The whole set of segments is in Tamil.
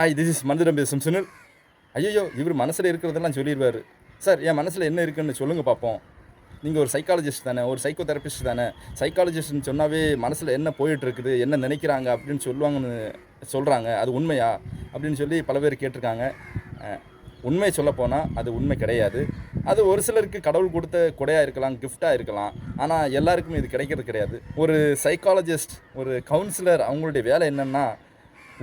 ஹாய், திஸ் இஸ் மனிதரம் பேசும் சுனில். ஐயோ, இவர் மனசில் இருக்கிறதெல்லாம் சொல்லிடுவார். சார், என் மனசில் என்ன இருக்குன்னு சொல்லுங்கள் பார்ப்போம். நீங்கள் ஒரு சைக்காலஜிஸ்ட் தானே, ஒரு சைக்கோ தெரபிஸ்ட் தானே. சைக்காலஜிஸ்ட்னு சொன்னாவே மனசில் என்ன போயிட்டுருக்குது, என்ன நினைக்கிறாங்க அப்படின்னு சொல்லுவாங்கன்னு சொல்கிறாங்க. அது உண்மையா அப்படின்னு சொல்லி பல பேர் கேட்டிருக்காங்க. உண்மை சொல்லப்போனால் அது உண்மை கிடையாது. அது ஒரு சிலருக்கு கடவுள் கொடுத்த கொடையாக இருக்கலாம், கிஃப்டாக இருக்கலாம். ஆனால் எல்லாருக்குமே இது கிடைக்கிறது கிடையாது. ஒரு சைக்காலஜிஸ்ட், ஒரு கவுன்சிலர், அவங்களுடைய வேலை என்னென்னா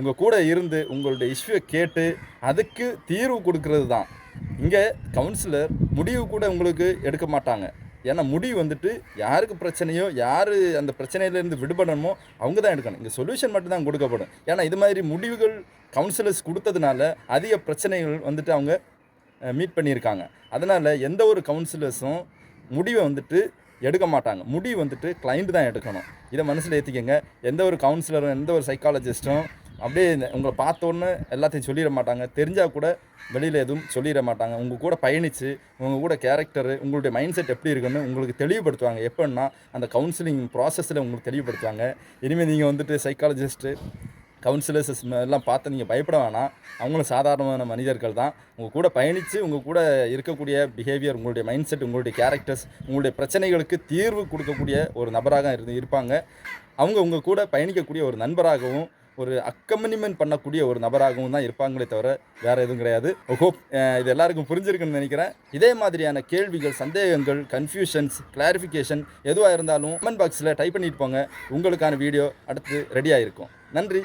உங்கள் கூட இருந்து உங்களுடைய இஷ்யூவை கேட்டு அதுக்கு தீர்வு கொடுக்கறது தான். இங்கே கவுன்சிலர் முடிவு கூட உங்களுக்கு எடுக்க மாட்டாங்க. ஏன்னா முடிவு வந்துட்டு யாருக்கு பிரச்சனையோ, யார் அந்த பிரச்சனையிலேருந்து விடுபடணுமோ அவங்க தான் எடுக்கணும். இங்கே சொல்யூஷன் மட்டும்தான் கொடுக்கப்படும். ஏன்னா இது மாதிரி முடிவுகள் கவுன்சிலர்ஸ் கொடுத்ததுனால அதிக பிரச்சனைகள் வந்துட்டு அவங்க மீட் பண்ணியிருக்காங்க. அதனால் எந்த ஒரு கவுன்சிலர்ஸும் முடிவை வந்துட்டு எடுக்க மாட்டாங்க. முடிவு வந்துட்டு கிளைண்ட் தான் எடுக்கணும். இதை மனசில் ஏற்றிக்கங்க. எந்த ஒரு கவுன்சிலரும் எந்த ஒரு சைக்காலஜிஸ்ட்டும் அப்படியே உங்களை பார்த்தோன்னே எல்லாத்தையும் சொல்லிட மாட்டாங்க. தெரிஞ்சால் கூட வெளியில் எதுவும் சொல்லிட மாட்டாங்க. உங்கள் கூட பயணித்து உங்கள் கூட கேரக்டரு, உங்களுடைய மைண்ட் செட் எப்படி இருக்குன்னு உங்களுக்கு தெளிவுபடுத்துவாங்க. எப்படின்னா அந்த கவுன்சிலிங் ப்ராசஸில் உங்களுக்கு தெளிவுபடுத்துவாங்க. இனிமேல் நீங்கள் வந்துட்டு சைக்காலஜிஸ்ட்டு, கவுன்சிலர்ஸ் எல்லாம் பார்த்து நீங்கள் பயப்பட வேணாம். அவங்களும் சாதாரணமான மனிதர்கள் தான். உங்கள் கூட பயணித்து உங்கள் கூட இருக்கக்கூடிய பிஹேவியர், உங்களுடைய மைண்ட் செட், உங்களுடைய கேரக்டர்ஸ், உங்களுடைய பிரச்சனைகளுக்கு தீர்வு கொடுக்கக்கூடிய ஒரு நபராக இருப்பாங்க. அவங்க உங்கள் கூட பயணிக்கக்கூடிய ஒரு நண்பராகவும் ஒரு அக்கம்பனிமெண்ட் பண்ணக்கூடிய ஒரு நபராகவும் தான் இருப்பாங்களே தவிர வேறு எதுவும் கிடையாது. ஹோப் இது எல்லாருக்கும் புரிஞ்சிருக்குன்னு நினைக்கிறேன். இதே மாதிரியான கேள்விகள், சந்தேகங்கள், கன்ஃபியூஷன்ஸ், கிளாரிஃபிகேஷன் எதுவாக இருந்தாலும் கமெண்ட் பாக்ஸில் டைப் பண்ணிட்டு போங்க. உங்களுக்கான வீடியோ அடுத்து ரெடியாக இருக்கும். நன்றி.